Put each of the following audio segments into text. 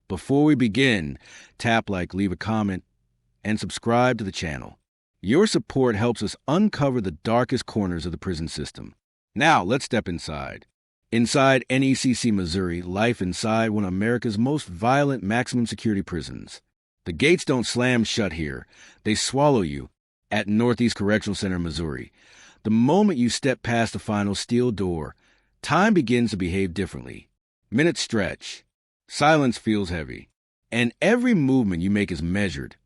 Before we begin, tap like, leave a comment, and subscribe to the channel. Your support helps us uncover the darkest corners of the prison system. Now, let's step inside. Inside NECC Missouri, life inside one of America's most violent maximum security prisons. The gates don't slam shut here. They swallow you at Northeast Correctional Center, Missouri. The moment you step past the final steel door, time begins to behave differently. Minutes stretch. Silence feels heavy. And every movement you make is measured,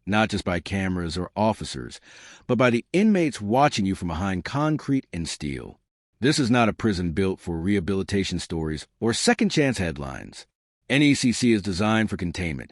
not just by cameras or officers, but by the inmates watching you from behind concrete and steel. This is not a prison built for rehabilitation stories or second-chance headlines. NECC is designed for containment.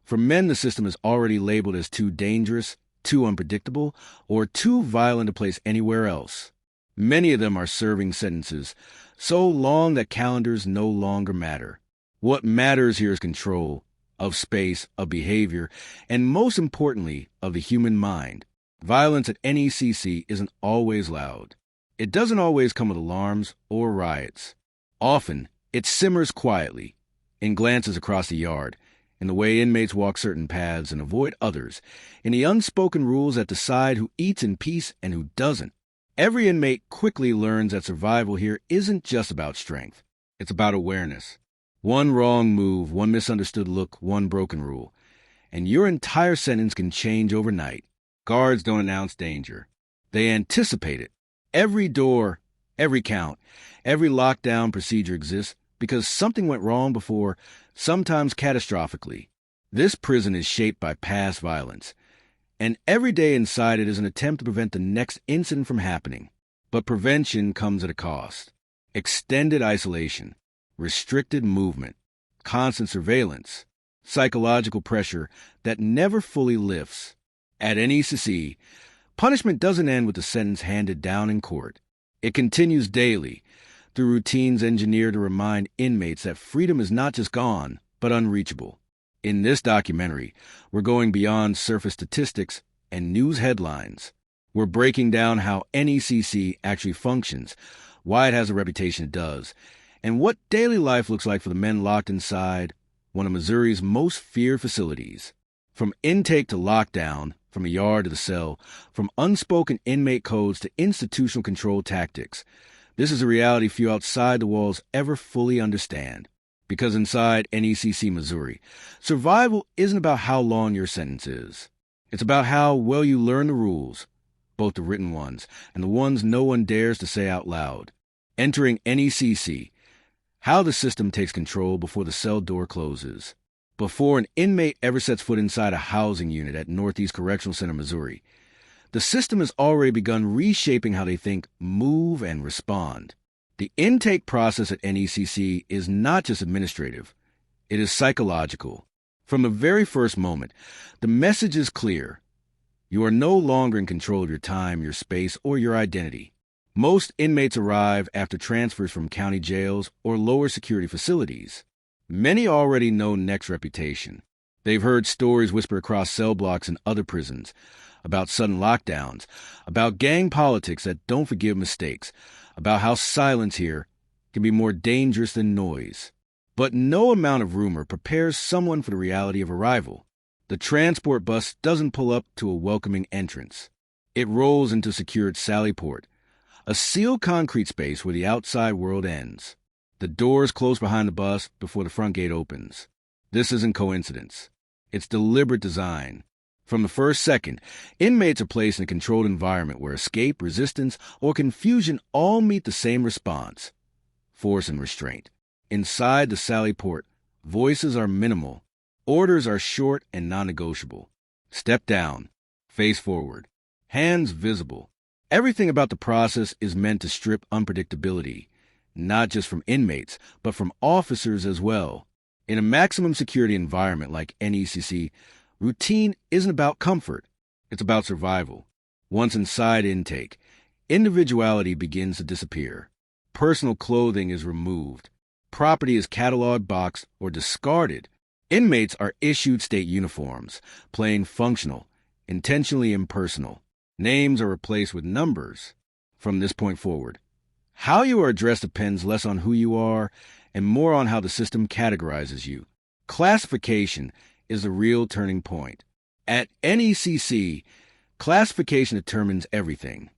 For men, the system is already labeled as too dangerous, too unpredictable, or too violent to place anywhere else. Many of them are serving sentences so long that calendars no longer matter. What matters here is control of space, of behavior, and most importantly, of the human mind. Violence at NECC isn't always loud. It doesn't always come with alarms or riots. Often, it simmers quietly, in glances across the yard, in the way inmates walk certain paths and avoid others, in the unspoken rules that decide who eats in peace and who doesn't. Every inmate quickly learns that survival here isn't just about strength. It's about awareness. One wrong move, one misunderstood look, one broken rule, and your entire sentence can change overnight. Guards don't announce danger. They anticipate it. Every door, every count, every lockdown procedure exists because something went wrong before, sometimes catastrophically. This prison is shaped by past violence, and every day inside it is an attempt to prevent the next incident from happening. But prevention comes at a cost. Extended isolation, restricted movement, constant surveillance, psychological pressure that never fully lifts. At NECC, punishment doesn't end with the sentence handed down in court. It continues daily, through routines engineered to remind inmates that freedom is not just gone, but unreachable. In this documentary, we're going beyond surface statistics and news headlines. We're breaking down how NECC actually functions, why it has the reputation it does, and what daily life looks like for the men locked inside one of Missouri's most feared facilities. From intake to lockdown, from the yard to the cell, from unspoken inmate codes to institutional control tactics, this is a reality few outside the walls ever fully understand. Because inside NECC Missouri, survival isn't about how long your sentence is. It's about how well you learn the rules, both the written ones and the ones no one dares to say out loud. Entering NECC, how the system takes control before the cell door closes. Before an inmate ever sets foot inside a housing unit at Northeast Correctional Center, Missouri, the system has already begun reshaping how they think, move, and respond. The intake process at NECC is not just administrative. It is psychological. From the very first moment, the message is clear. You are no longer in control of your time, your space, or your identity. Most inmates arrive after transfers from county jails or lower security facilities. Many already know NECC's reputation. They've heard stories whisper across cell blocks in other prisons about sudden lockdowns, about gang politics that don't forgive mistakes, about how silence here can be more dangerous than noise. But no amount of rumor prepares someone for the reality of arrival. The transport bus doesn't pull up to a welcoming entrance. It rolls into secured sally port, a sealed concrete space where the outside world ends. The doors close behind the bus before the front gate opens. This isn't coincidence. It's deliberate design. From the first second, inmates are placed in a controlled environment where escape, resistance, or confusion all meet the same response: force and restraint. Inside the sally port, voices are minimal. Orders are short and non-negotiable. Step down. Face forward. Hands visible. Everything about the process is meant to strip unpredictability, not just from inmates, but from officers as well. In a maximum security environment like NECC, routine isn't about comfort. It's about survival. Once inside intake, individuality begins to disappear. Personal clothing is removed. Property is cataloged, boxed, or discarded. Inmates are issued state uniforms, plain functional, intentionally impersonal. Names are replaced with numbers. From this point forward, how you are addressed depends less on who you are and more on how the system categorizes you. Classification is the real turning point. At NECC, classification determines everything: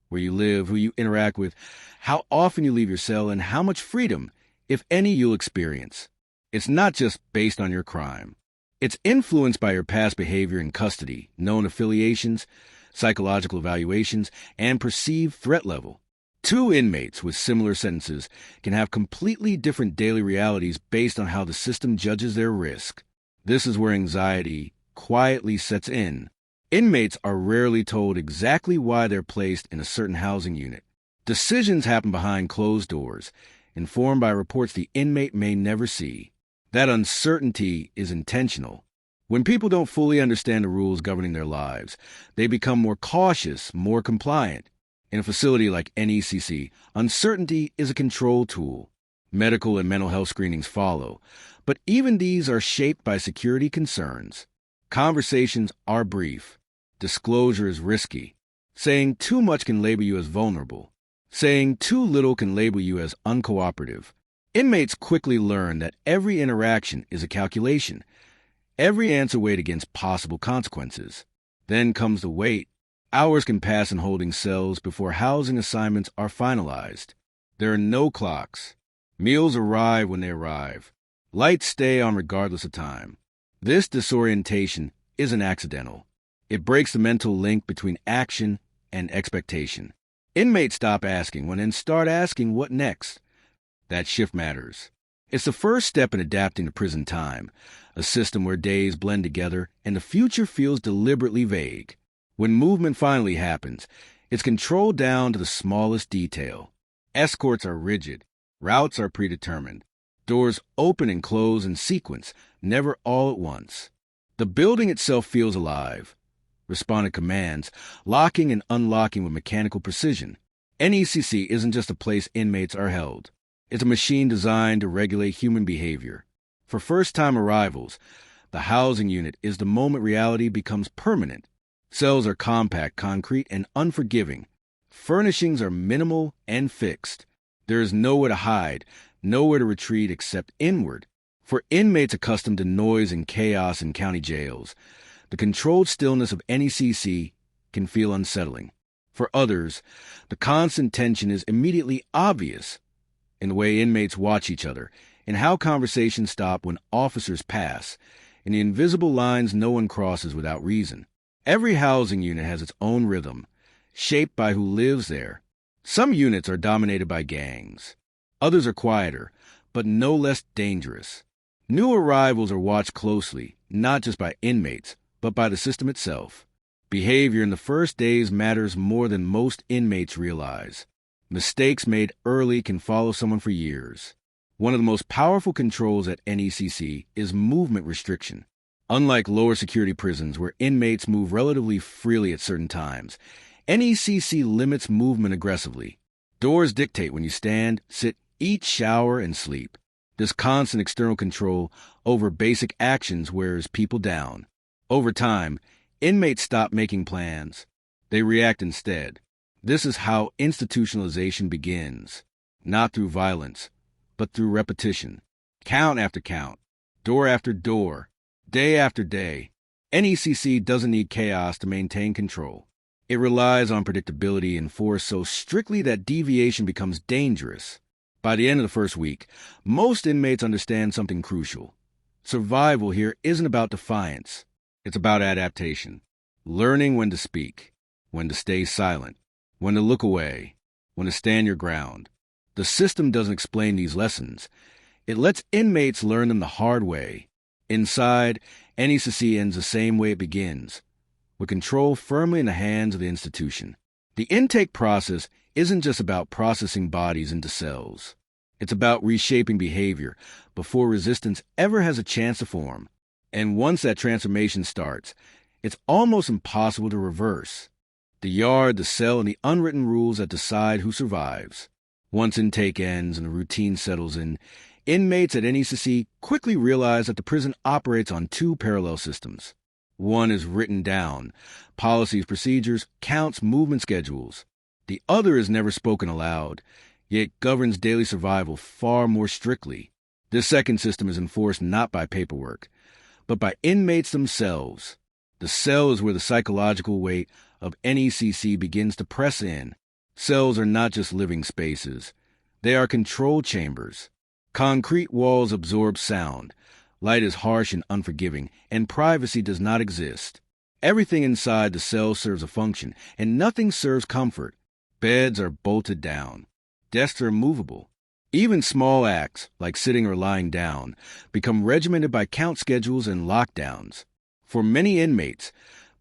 where you live, who you interact with, how often you leave your cell, and how much freedom, if any, you'll experience. It's not just based on your crime. It's influenced by your past behavior in custody, known affiliations, psychological evaluations, and perceived threat level. Two inmates with similar sentences can have completely different daily realities based on how the system judges their risk. This is where anxiety quietly sets in. Inmates are rarely told exactly why they're placed in a certain housing unit. Decisions happen behind closed doors, informed by reports the inmate may never see. That uncertainty is intentional. When people don't fully understand the rules governing their lives, they become more cautious, more compliant. In a facility like NECC, uncertainty is a control tool. Medical and mental health screenings follow, but even these are shaped by security concerns. Conversations are brief. Disclosure is risky. Saying too much can label you as vulnerable. Saying too little can label you as uncooperative. Inmates quickly learn that every interaction is a calculation, every answer weighed against possible consequences. Then comes the wait. Hours can pass in holding cells before housing assignments are finalized. There are no clocks. Meals arrive when they arrive. Lights stay on regardless of time. This disorientation isn't accidental. It breaks the mental link between action and expectation. Inmates stop asking when and start asking what next. That shift matters. It's the first step in adapting to prison time, a system where days blend together and the future feels deliberately vague. When movement finally happens, it's controlled down to the smallest detail. Escorts are rigid. Routes are predetermined. Doors open and close in sequence, never all at once. The building itself feels alive. Responding commands, locking and unlocking with mechanical precision. NECC isn't just a place inmates are held. It's a machine designed to regulate human behavior. For first-time arrivals, the housing unit is the moment reality becomes permanent. Cells are compact, concrete, and unforgiving. Furnishings are minimal and fixed. There is nowhere to hide, nowhere to retreat except inward. For inmates accustomed to noise and chaos in county jails, the controlled stillness of NECC can feel unsettling. For others, the constant tension is immediately obvious in the way inmates watch each other, in how conversations stop when officers pass, in the invisible lines no one crosses without reason. Every housing unit has its own rhythm, shaped by who lives there. Some units are dominated by gangs. Others are quieter, but no less dangerous. New arrivals are watched closely, not just by inmates, but by the system itself. Behavior in the first days matters more than most inmates realize. Mistakes made early can follow someone for years. One of the most powerful controls at NECC is movement restriction. Unlike lower security prisons where inmates move relatively freely at certain times, NECC limits movement aggressively. Doors dictate when you stand, sit, eat, shower, and sleep. This constant external control over basic actions wears people down. Over time, inmates stop making plans. They react instead. This is how institutionalization begins, not through violence, but through repetition. Count after count, door after door, day after day. NECC doesn't need chaos to maintain control. It relies on predictability enforced so strictly that deviation becomes dangerous. By the end of the first week, most inmates understand something crucial. Survival here isn't about defiance. It's about adaptation. Learning when to speak, when to stay silent, when to look away, when to stand your ground. The system doesn't explain these lessons. It lets inmates learn them the hard way. Inside, NECC ends the same way it begins, with control firmly in the hands of the institution. The intake process isn't just about processing bodies into cells. It's about reshaping behavior before resistance ever has a chance to form. And once that transformation starts, it's almost impossible to reverse. The yard, the cell, and the unwritten rules that decide who survives. Once intake ends and the routine settles in, inmates at NECC quickly realize that the prison operates on two parallel systems. One is written down, policies, procedures, counts, movement schedules. The other is never spoken aloud, yet governs daily survival far more strictly. This second system is enforced not by paperwork, but by inmates themselves. The cell is where the psychological weight of NECC begins to press in. Cells are not just living spaces. They are control chambers. Concrete walls absorb sound. Light is harsh and unforgiving, and privacy does not exist. Everything inside the cell serves a function, and nothing serves comfort. Beds are bolted down. Desks are movable. Even small acts, like sitting or lying down, become regimented by count schedules and lockdowns. For many inmates,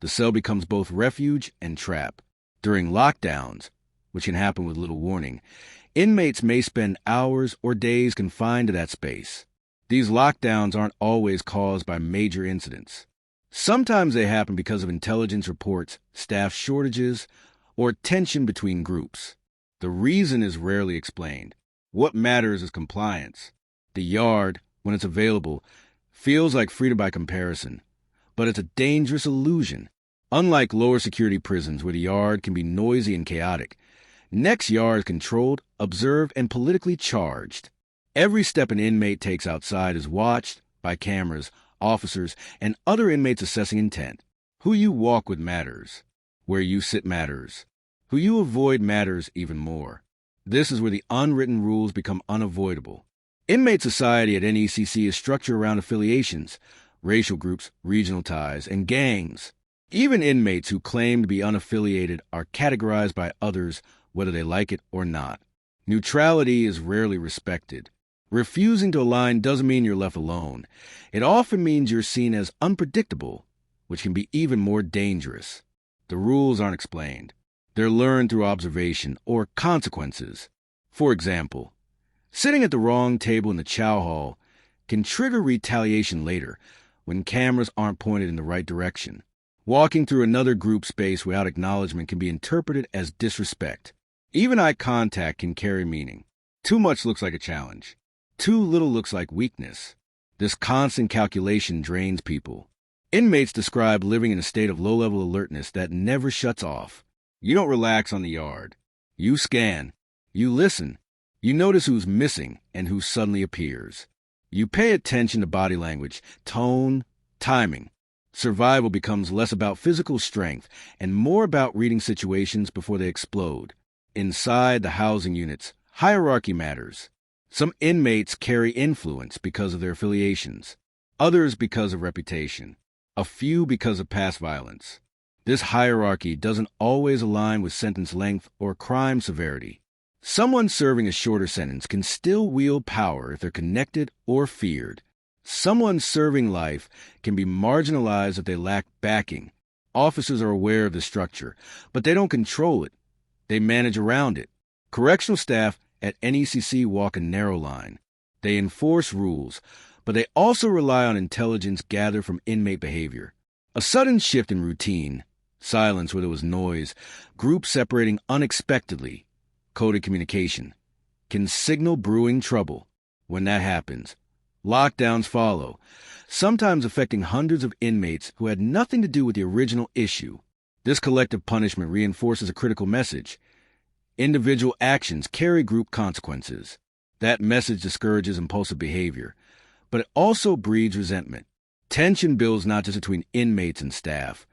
the cell becomes both refuge and trap. During lockdowns, which can happen with little warning, inmates may spend hours or days confined to that space. These lockdowns aren't always caused by major incidents. Sometimes they happen because of intelligence reports, staff shortages, or tension between groups. The reason is rarely explained. What matters is compliance. The yard, when it's available, feels like freedom by comparison, but it's a dangerous illusion. Unlike lower security prisons where the yard can be noisy and chaotic, NECC's yard is controlled, observed, and politically charged. Every step an inmate takes outside is watched by cameras, officers, and other inmates assessing intent. Who you walk with matters. Where you sit matters. Who you avoid matters even more. This is where the unwritten rules become unavoidable. Inmate society at NECC is structured around affiliations, racial groups, regional ties, and gangs. Even inmates who claim to be unaffiliated are categorized by others whether they like it or not. Neutrality is rarely respected. Refusing to align doesn't mean you're left alone. It often means you're seen as unpredictable, which can be even more dangerous. The rules aren't explained. They're learned through observation or consequences. For example, sitting at the wrong table in the chow hall can trigger retaliation later when cameras aren't pointed in the right direction. Walking through another group space without acknowledgement can be interpreted as disrespect. Even eye contact can carry meaning. Too much looks like a challenge. Too little looks like weakness. This constant calculation drains people. Inmates describe living in a state of low-level alertness that never shuts off. You don't relax on the yard. You scan. You listen. You notice who's missing and who suddenly appears. You pay attention to body language, tone, timing. Survival becomes less about physical strength and more about reading situations before they explode. Inside the housing units, hierarchy matters. Some inmates carry influence because of their affiliations, others because of reputation, a few because of past violence. This hierarchy doesn't always align with sentence length or crime severity. Someone serving a shorter sentence can still wield power if they're connected or feared. Someone serving life can be marginalized if they lack backing. Officers are aware of the structure, but they don't control it. They manage around it. Correctional staff at NECC walk a narrow line. They enforce rules, but they also rely on intelligence gathered from inmate behavior. A sudden shift in routine, silence where there was noise, groups separating unexpectedly, coded communication, can signal brewing trouble. When that happens, lockdowns follow, sometimes affecting hundreds of inmates who had nothing to do with the original issue. This collective punishment reinforces a critical message. Individual actions carry group consequences. That message discourages impulsive behavior, but it also breeds resentment. Tension builds not just between inmates and staff,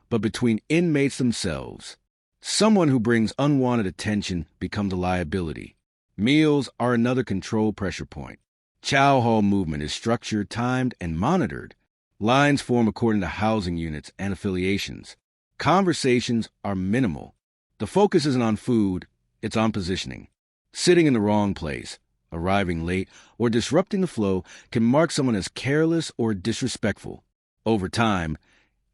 but between inmates themselves. Someone who brings unwanted attention becomes a liability. Meals are another control pressure point. Chow hall movement is structured, timed, and monitored. Lines form according to housing units and affiliations. Conversations are minimal. The focus isn't on food, it's on positioning. Sitting in the wrong place, arriving late, or disrupting the flow can mark someone as careless or disrespectful. Over time,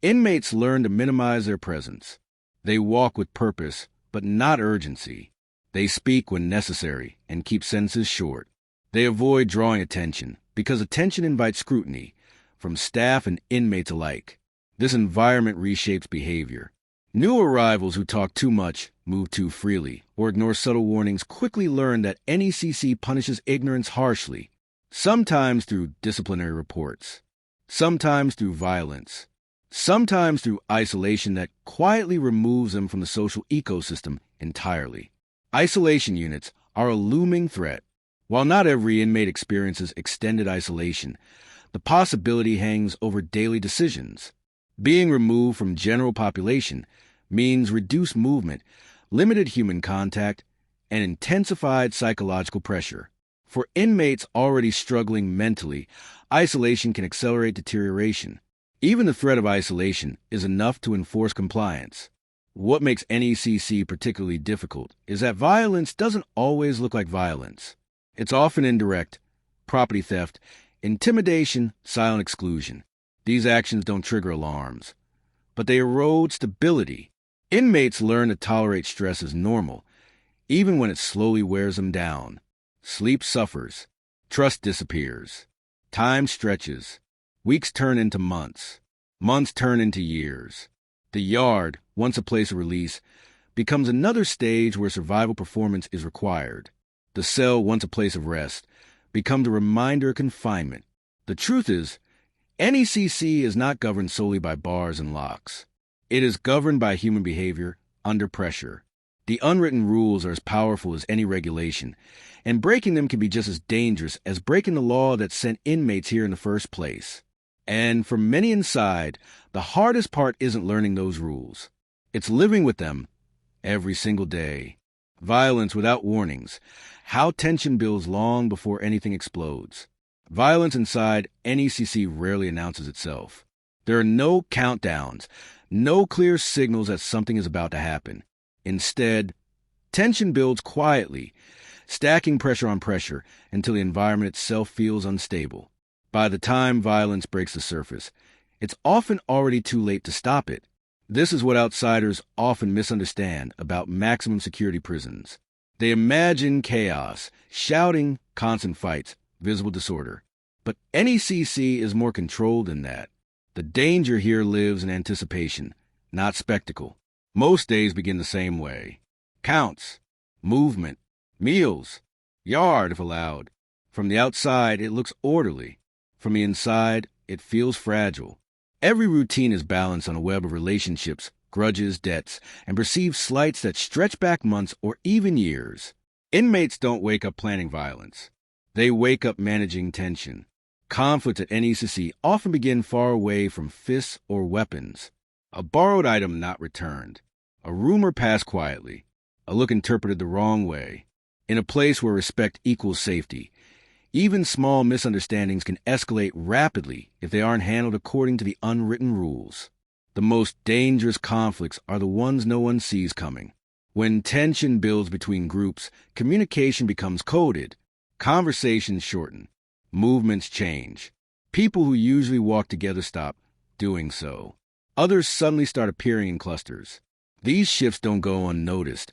inmates learn to minimize their presence. They walk with purpose, but not urgency. They speak when necessary and keep sentences short. They avoid drawing attention because attention invites scrutiny from staff and inmates alike. This environment reshapes behavior. New arrivals who talk too much, move too freely, or ignore subtle warnings quickly learn that NECC punishes ignorance harshly, sometimes through disciplinary reports, sometimes through violence, sometimes through isolation that quietly removes them from the social ecosystem entirely. Isolation units are a looming threat. While not every inmate experiences extended isolation, the possibility hangs over daily decisions. Being removed from general population means reduced movement, limited human contact, and intensified psychological pressure. For inmates already struggling mentally, isolation can accelerate deterioration. Even the threat of isolation is enough to enforce compliance. What makes NECC particularly difficult is that violence doesn't always look like violence. It's often indirect: property theft, intimidation, silent exclusion. These actions don't trigger alarms, but they erode stability. Inmates learn to tolerate stress as normal, even when it slowly wears them down. Sleep suffers, trust disappears, time stretches, weeks turn into months, months turn into years. The yard, once a place of release, becomes another stage where survival performance is required. The cell, once a place of rest, becomes a reminder of confinement. The truth is, NECC is not governed solely by bars and locks. It is governed by human behavior under pressure. The unwritten rules are as powerful as any regulation, and breaking them can be just as dangerous as breaking the law that sent inmates here in the first place. And for many inside, the hardest part isn't learning those rules. It's living with them every single day. Violence without warnings. How tension builds long before anything explodes. Violence inside NECC rarely announces itself. There are no countdowns, no clear signals that something is about to happen. Instead, tension builds quietly, stacking pressure on pressure until the environment itself feels unstable. By the time violence breaks the surface, it's often already too late to stop it. This is what outsiders often misunderstand about maximum security prisons. They imagine chaos, shouting, constant fights, visible disorder. But NECC is more controlled than that. The danger here lives in anticipation, not spectacle. Most days begin the same way. Counts, movement, meals, yard if allowed. From the outside, it looks orderly. From the inside, it feels fragile. Every routine is balanced on a web of relationships, grudges, debts, and perceived slights that stretch back months or even years. Inmates don't wake up planning violence. They wake up managing tension. Conflicts at NECC often begin far away from fists or weapons. A borrowed item not returned. A rumor passed quietly. A look interpreted the wrong way. In a place where respect equals safety, even small misunderstandings can escalate rapidly if they aren't handled according to the unwritten rules. The most dangerous conflicts are the ones no one sees coming. When tension builds between groups, communication becomes coded. Conversations shorten. Movements change. People who usually walk together stop doing so. Others suddenly start appearing in clusters. These shifts don't go unnoticed.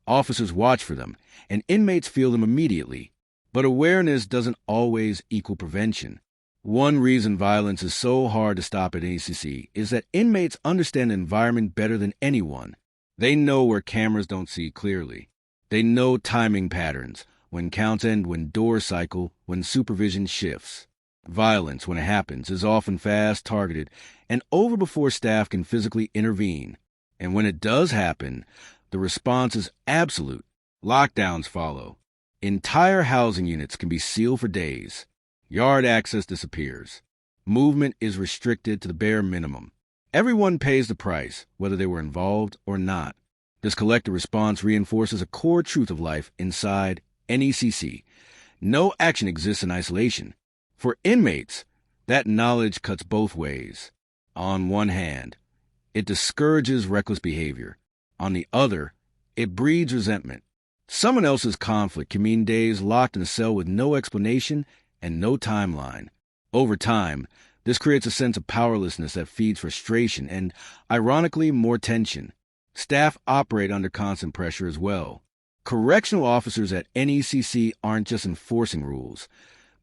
Officers watch for them, and inmates feel them immediately. But awareness doesn't always equal prevention. One reason violence is so hard to stop at NECC is that inmates understand the environment better than anyone. They know where cameras don't see clearly. They know timing patterns, when counts end, when doors cycle, when supervision shifts. Violence, when it happens, is often fast, targeted, and over before staff can physically intervene. And when it does happen, the response is absolute. Lockdowns follow. Entire housing units can be sealed for days. Yard access disappears. Movement is restricted to the bare minimum. Everyone pays the price, whether they were involved or not. This collective response reinforces a core truth of life inside NECC. No action exists in isolation. For inmates, that knowledge cuts both ways. On one hand, it discourages reckless behavior. On the other, it breeds resentment. Someone else's conflict can mean days locked in a cell with no explanation and no timeline. Over time, this creates a sense of powerlessness that feeds frustration and, ironically, more tension. Staff operate under constant pressure as well. Correctional officers at NECC aren't just enforcing rules.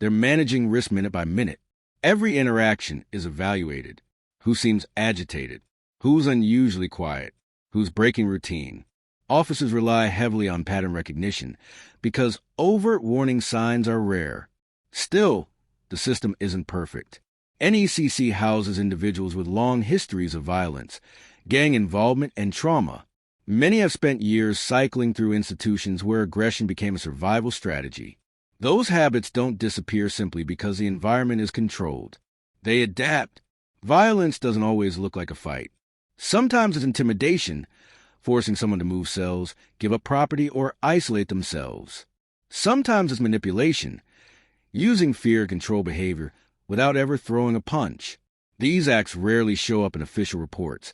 They're managing risk minute by minute. Every interaction is evaluated. Who seems agitated? Who's unusually quiet? Who's breaking routine? Officers rely heavily on pattern recognition because overt warning signs are rare. Still, the system isn't perfect. NECC houses individuals with long histories of violence, gang involvement, and trauma. Many have spent years cycling through institutions where aggression became a survival strategy. Those habits don't disappear simply because the environment is controlled. They adapt. Violence doesn't always look like a fight. Sometimes it's intimidation, forcing someone to move cells, give up property, or isolate themselves. Sometimes it's manipulation, using fear to control behavior without ever throwing a punch. These acts rarely show up in official reports,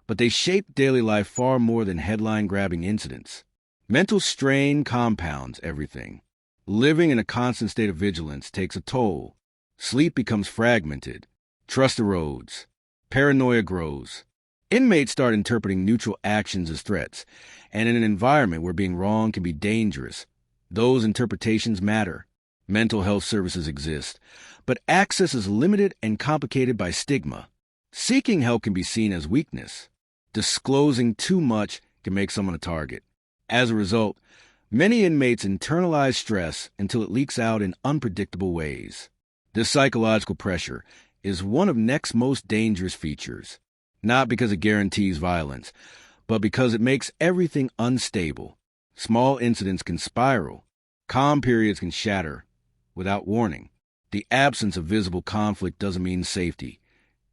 but they shape daily life far more than headline-grabbing incidents. Mental strain compounds everything. Living in a constant state of vigilance takes a toll. Sleep becomes fragmented. Trust erodes. Paranoia grows. Inmates start interpreting neutral actions as threats, and in an environment where being wrong can be dangerous, those interpretations matter. Mental health services exist, but access is limited and complicated by stigma. Seeking help can be seen as weakness. Disclosing too much can make someone a target. As a result, many inmates internalize stress until it leaks out in unpredictable ways. This psychological pressure is one of NECC's most dangerous features, not because it guarantees violence, but because it makes everything unstable. Small incidents can spiral. Calm periods can shatter without warning. The absence of visible conflict doesn't mean safety.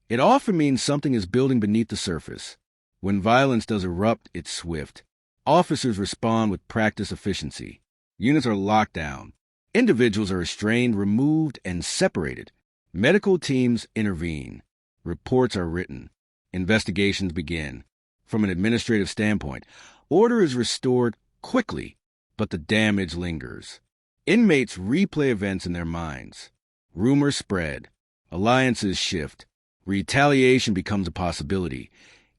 It often means something is building beneath the surface. When violence does erupt, it's swift. Officers respond with practiced efficiency. Units are locked down. Individuals are restrained, removed, and separated. Medical teams intervene. Reports are written. Investigations begin. From an administrative standpoint, order is restored quickly, but the damage lingers. Inmates replay events in their minds. Rumors spread. Alliances shift. Retaliation becomes a possibility,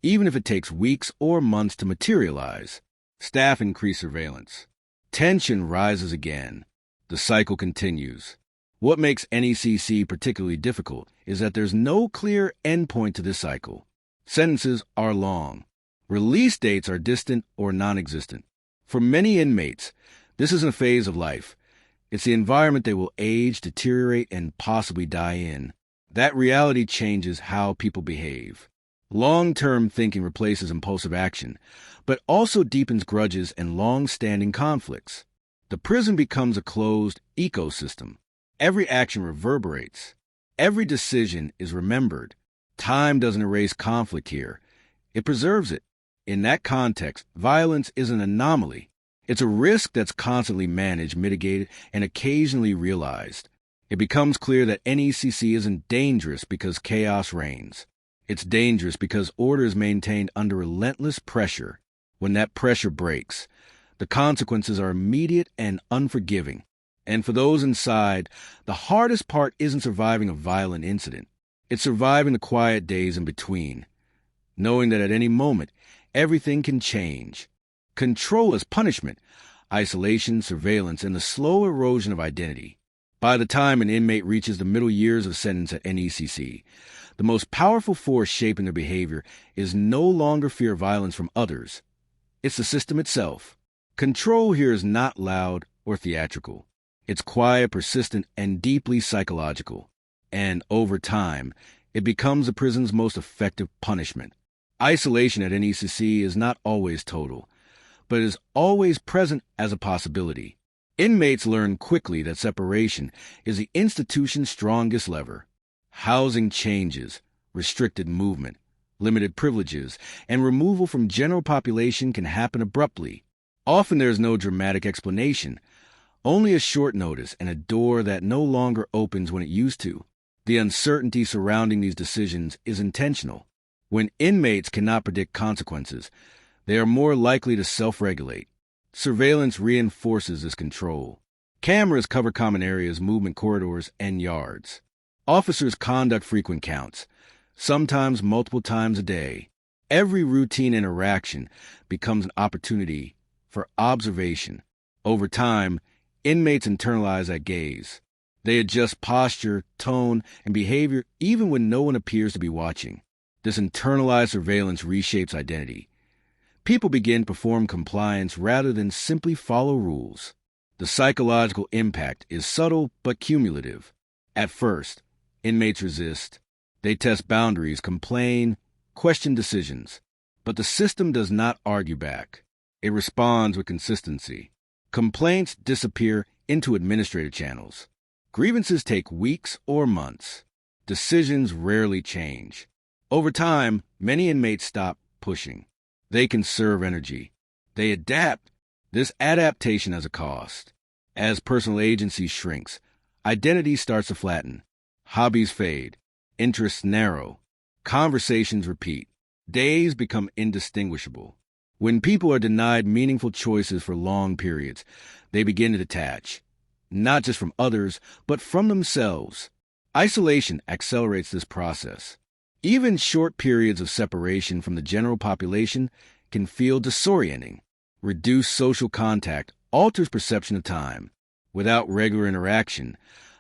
even if it takes weeks or months to materialize. Staff increase surveillance. Tension rises again. The cycle continues. What makes NECC particularly difficult is that there's no clear endpoint to this cycle. Sentences are long. Release dates are distant or non-existent. For many inmates, this isn't a phase of life. It's the environment they will age, deteriorate, and possibly die in. That reality changes how people behave. Long-term thinking replaces impulsive action, but also deepens grudges and long-standing conflicts. The prison becomes a closed ecosystem. Every action reverberates. Every decision is remembered. Time doesn't erase conflict here. It preserves it. In that context, violence is an anomaly. It's a risk that's constantly managed, mitigated, and occasionally realized. It becomes clear that NECC isn't dangerous because chaos reigns. It's dangerous because order is maintained under relentless pressure. When that pressure breaks, the consequences are immediate and unforgiving. And for those inside, the hardest part isn't surviving a violent incident. It's surviving the quiet days in between, knowing that at any moment, everything can change. Control is punishment, isolation, surveillance, and the slow erosion of identity. By the time an inmate reaches the middle years of sentence at NECC, the most powerful force shaping their behavior is no longer fear of violence from others. It's the system itself. Control here is not loud or theatrical. It's quiet, persistent, and deeply psychological. And over time, it becomes the prison's most effective punishment. Isolation at NECC is not always total, but is always present as a possibility. Inmates learn quickly that separation is the institution's strongest lever. Housing changes, restricted movement, limited privileges, and removal from general population can happen abruptly. Often there is no dramatic explanation, only a short notice and a door that no longer opens when it used to. The uncertainty surrounding these decisions is intentional. When inmates cannot predict consequences, they are more likely to self-regulate. Surveillance reinforces this control. Cameras cover common areas, movement corridors, and yards. Officers conduct frequent counts, sometimes multiple times a day. Every routine interaction becomes an opportunity for observation. Over time, inmates internalize that gaze. They adjust posture, tone, and behavior even when no one appears to be watching. This internalized surveillance reshapes identity. People begin to perform compliance rather than simply follow rules. The psychological impact is subtle but cumulative. At first, inmates resist. They test boundaries, complain, question decisions. But the system does not argue back. It responds with consistency. Complaints disappear into administrative channels. Grievances take weeks or months. Decisions rarely change. Over time, many inmates stop pushing. They conserve energy. They adapt. This adaptation has a cost. As personal agency shrinks, identity starts to flatten. Hobbies fade. Interests narrow. Conversations repeat. Days become indistinguishable. When people are denied meaningful choices for long periods, they begin to detach, not just from others, but from themselves. Isolation accelerates this process. Even short periods of separation from the general population can feel disorienting. Reduced social contact alters perception of time. Without regular interaction,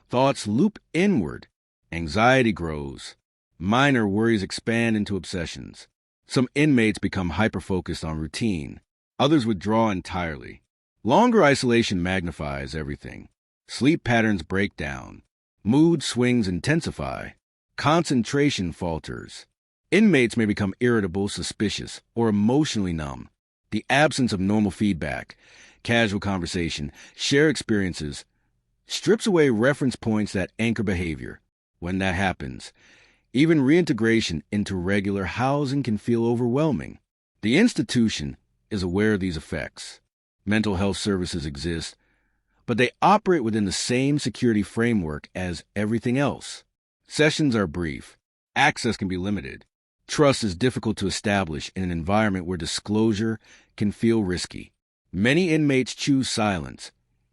thoughts loop inward. Anxiety grows. Minor worries expand into obsessions. Some inmates become hyper-focused on routine. Others withdraw entirely. Longer isolation magnifies everything. Sleep patterns break down. Mood swings intensify. Concentration falters. Inmates may become irritable, suspicious, or emotionally numb. The absence of normal feedback, casual conversation, shared experiences, strips away reference points that anchor behavior. When that happens, even reintegration into regular housing can feel overwhelming. The institution is aware of these effects. Mental health services exist, but they operate within the same security framework as everything else. Sessions are brief. Access can be limited. Trust is difficult to establish in an environment where disclosure can feel risky. Many inmates choose silence,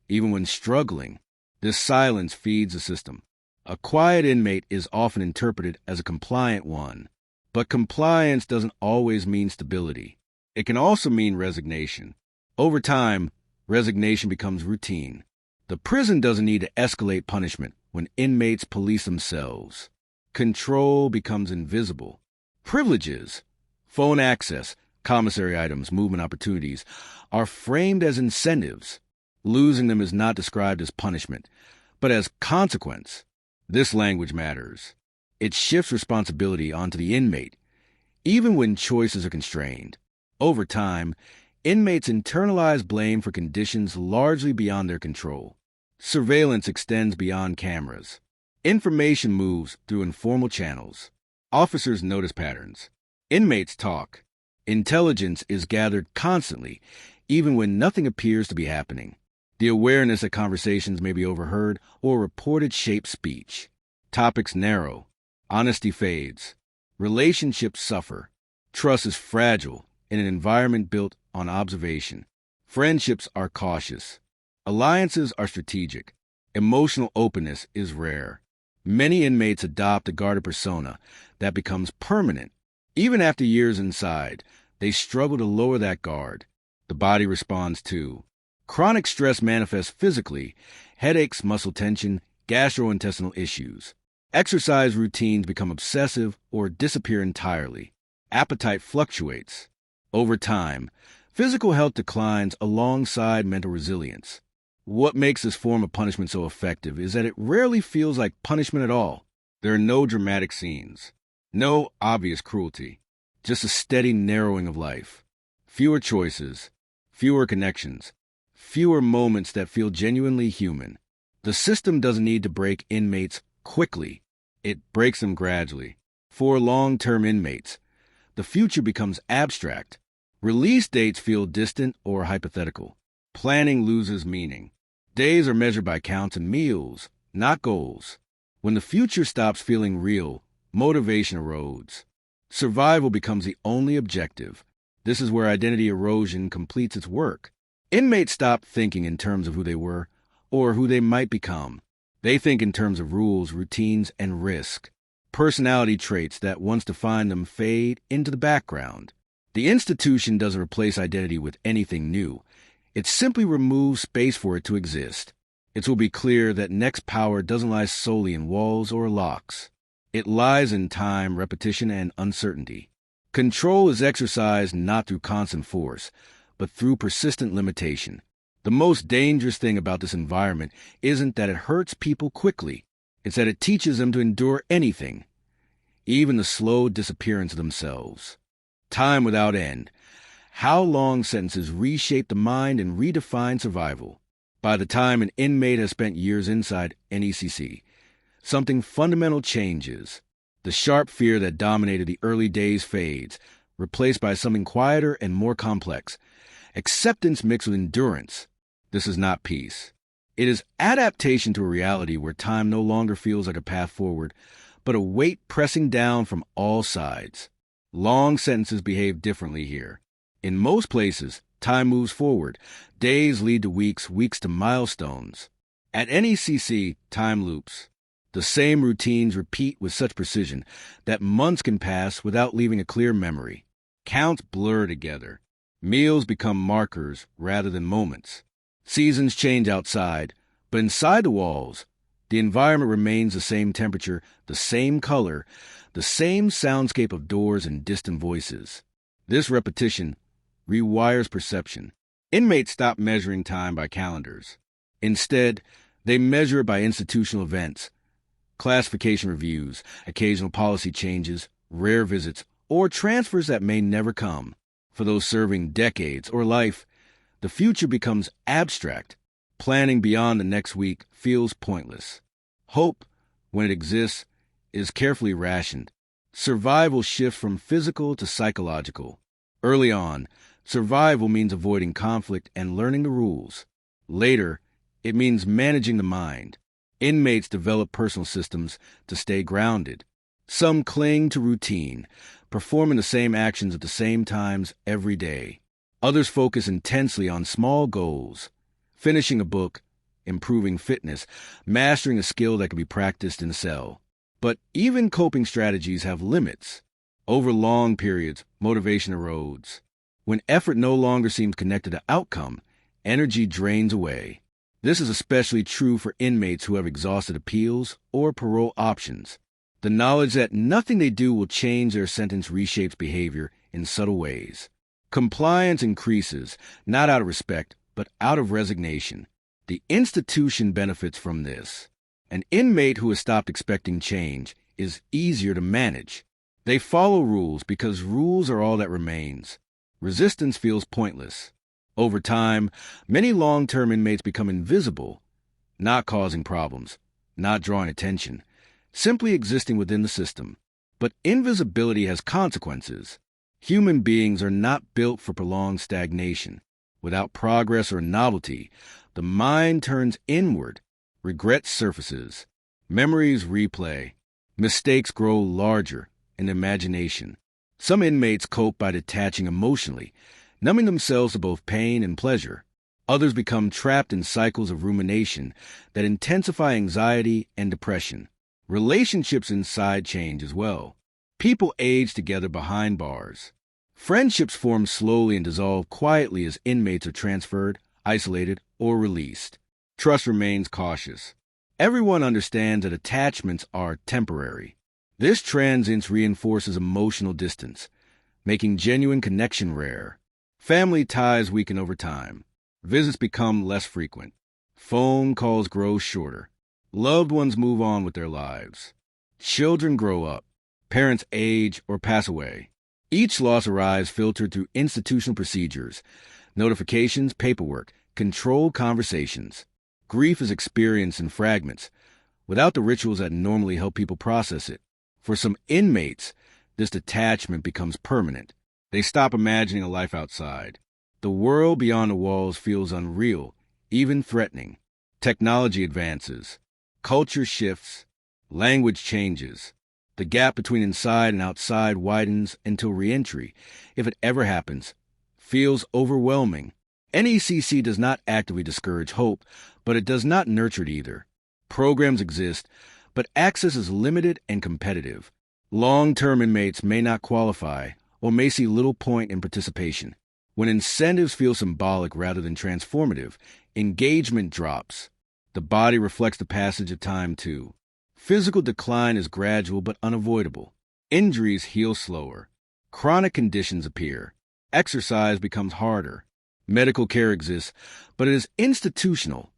even when struggling. This silence feeds the system. A quiet inmate is often interpreted as a compliant one, but compliance doesn't always mean stability. It can also mean resignation. Over time, resignation becomes routine. The prison doesn't need to escalate punishment when inmates police themselves. Control becomes invisible. Privileges, phone access, commissary items, movement opportunities, are framed as incentives. Losing them is not described as punishment, but as consequence. This language matters. It shifts responsibility onto the inmate, even when choices are constrained. Over time, inmates internalize blame for conditions largely beyond their control. Surveillance extends beyond cameras. Information moves through informal channels. Officers notice patterns. Inmates talk. Intelligence is gathered constantly, even when nothing appears to be happening. The awareness that conversations may be overheard or reported shapes speech. Topics narrow. Honesty fades. Relationships suffer. Trust is fragile in an environment built on observation. Friendships are cautious. Alliances are strategic. Emotional openness is rare. Many inmates adopt a guarded persona that becomes permanent. Even after years inside, they struggle to lower that guard. The body responds too. Chronic stress manifests physically: headaches, muscle tension, gastrointestinal issues. Exercise routines become obsessive or disappear entirely. Appetite fluctuates. Over time, physical health declines alongside mental resilience. What makes this form of punishment so effective is that it rarely feels like punishment at all. There are no dramatic scenes, no obvious cruelty, just a steady narrowing of life. Fewer choices, fewer connections, fewer moments that feel genuinely human. The system doesn't need to break inmates quickly. It breaks them gradually. For long-term inmates, the future becomes abstract. Release dates feel distant or hypothetical. Planning loses meaning. Days are measured by counts and meals, not goals. When the future stops feeling real, motivation erodes. Survival becomes the only objective. This is where identity erosion completes its work. Inmates stop thinking in terms of who they were or who they might become. They think in terms of rules, routines, and risk. Personality traits that once defined them fade into the background. The institution doesn't replace identity with anything new. It simply removes space for it to exist. It will be clear that NECC's power doesn't lie solely in walls or locks. It lies in time, repetition, and uncertainty. Control is exercised not through constant force, but through persistent limitation. The most dangerous thing about this environment isn't that it hurts people quickly. It's that it teaches them to endure anything, even the slow disappearance of themselves. Time without end. How long sentences reshape the mind and redefine survival. By the time an inmate has spent years inside NECC, something fundamental changes. The sharp fear that dominated the early days fades, replaced by something quieter and more complex. Acceptance mixed with endurance. This is not peace. It is adaptation to a reality where time no longer feels like a path forward, but a weight pressing down from all sides. Long sentences behave differently here. In most places, time moves forward. Days lead to weeks, weeks to milestones. At NECC, time loops. The same routines repeat with such precision that months can pass without leaving a clear memory. Counts blur together. Meals become markers rather than moments. Seasons change outside, but inside the walls, the environment remains the same temperature, the same color, the same soundscape of doors and distant voices. This repetition rewires perception. Inmates stop measuring time by calendars. Instead, they measure it by institutional events, classification reviews, occasional policy changes, rare visits, or transfers that may never come. For those serving decades or life, the future becomes abstract. Planning beyond the next week feels pointless. Hope, when it exists, is carefully rationed. Survival shifts from physical to psychological. Early on, survival means avoiding conflict and learning the rules. Later, it means managing the mind. Inmates develop personal systems to stay grounded. Some cling to routine, performing the same actions at the same times every day. Others focus intensely on small goals, finishing a book, improving fitness, mastering a skill that can be practiced in a cell. But even coping strategies have limits. Over long periods, motivation erodes. When effort no longer seems connected to outcome, energy drains away. This is especially true for inmates who have exhausted appeals or parole options. The knowledge that nothing they do will change their sentence reshapes behavior in subtle ways. Compliance increases, not out of respect, but out of resignation. The institution benefits from this. An inmate who has stopped expecting change is easier to manage. They follow rules because rules are all that remains. Resistance feels pointless. Over time, many long-term inmates become invisible, not causing problems, not drawing attention, simply existing within the system. But invisibility has consequences. Human beings are not built for prolonged stagnation. Without progress or novelty, the mind turns inward. Regret surfaces. Memories replay. Mistakes grow larger in imagination. Some inmates cope by detaching emotionally, numbing themselves to both pain and pleasure. Others become trapped in cycles of rumination that intensify anxiety and depression. Relationships inside change as well. People age together behind bars. Friendships form slowly and dissolve quietly as inmates are transferred, isolated, or released. Trust remains cautious. Everyone understands that attachments are temporary. This transience reinforces emotional distance, making genuine connection rare. Family ties weaken over time. Visits become less frequent. Phone calls grow shorter. Loved ones move on with their lives. Children grow up. Parents age or pass away. Each loss arrives filtered through institutional procedures, notifications, paperwork, controlled conversations. Grief is experienced in fragments, without the rituals that normally help people process it. For some inmates, this detachment becomes permanent. They stop imagining a life outside. The world beyond the walls feels unreal, even threatening. Technology advances. Culture shifts. Language changes. The gap between inside and outside widens until reentry, if it ever happens, feels overwhelming. NECC does not actively discourage hope, but it does not nurture it either. Programs exist, but access is limited and competitive. Long-term inmates may not qualify or may see little point in participation. When incentives feel symbolic rather than transformative, engagement drops. The body reflects the passage of time too. Physical decline is gradual but unavoidable. Injuries heal slower. Chronic conditions appear. Exercise becomes harder. Medical care exists, but it is institutional,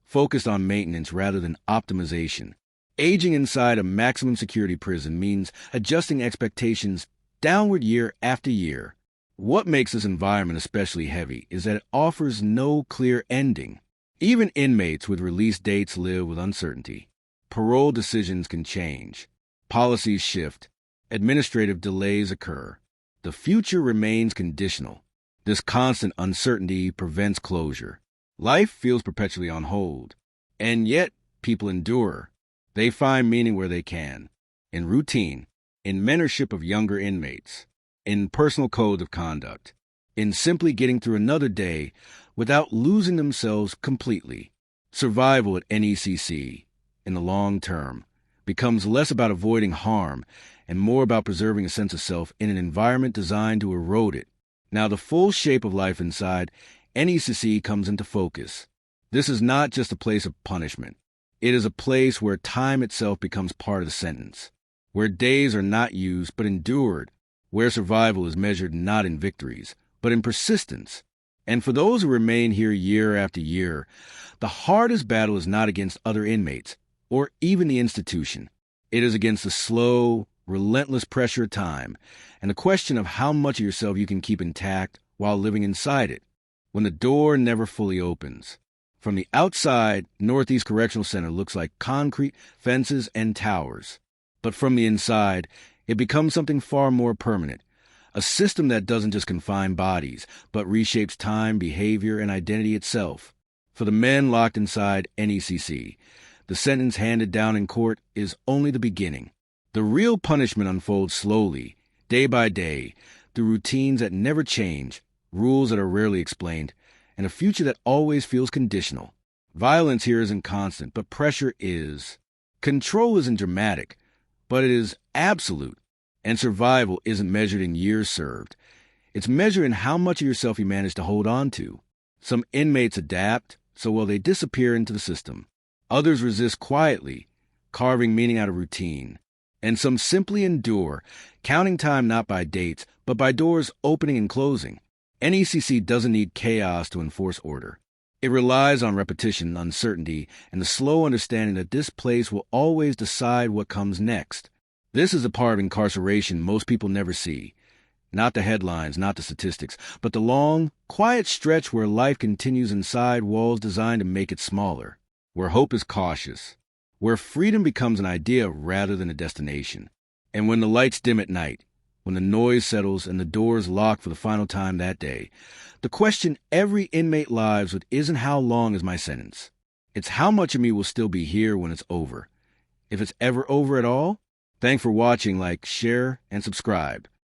focused on maintenance rather than optimization. Aging inside a maximum security prison means adjusting expectations downward year after year. What makes this environment especially heavy is that it offers no clear ending. Even inmates with release dates live with uncertainty. Parole decisions can change. Policies shift. Administrative delays occur. The future remains conditional. This constant uncertainty prevents closure. Life feels perpetually on hold. And yet, people endure. They find meaning where they can. In routine, in mentorship of younger inmates, in personal code of conduct, in simply getting through another day without losing themselves completely. Survival at NECC, in the long term, becomes less about avoiding harm and more about preserving a sense of self in an environment designed to erode it. Now, the full shape of life inside NECC comes into focus. This is not just a place of punishment. It is a place where time itself becomes part of the sentence, where days are not used but endured, where survival is measured not in victories, but in persistence. And for those who remain here year after year, the hardest battle is not against other inmates, or even the institution. It is against the slow, relentless pressure of time, and the question of how much of yourself you can keep intact while living inside it, when the door never fully opens. From the outside, Northeast Correctional Center looks like concrete, fences, and towers. But from the inside, it becomes something far more permanent. A system that doesn't just confine bodies, but reshapes time, behavior, and identity itself. For the men locked inside NECC, the sentence handed down in court is only the beginning. The real punishment unfolds slowly, day by day, through routines that never change, rules that are rarely explained, and a future that always feels conditional. Violence here isn't constant, but pressure is. Control isn't dramatic, but it is absolute. And survival isn't measured in years served. It's measured in how much of yourself you manage to hold on to. Some inmates adapt, so well they disappear into the system. Others resist quietly, carving meaning out of routine. And some simply endure, counting time not by dates, but by doors opening and closing. NECC doesn't need chaos to enforce order. It relies on repetition, uncertainty, and the slow understanding that this place will always decide what comes next. This is a part of incarceration most people never see. Not the headlines, not the statistics, but the long, quiet stretch where life continues inside walls designed to make it smaller, where hope is cautious, where freedom becomes an idea rather than a destination. And when the lights dim at night, when the noise settles and the doors lock for the final time that day, the question every inmate lives with isn't how long is my sentence. It's how much of me will still be here when it's over. If it's ever over at all. Thanks for watching. Like, share, and subscribe.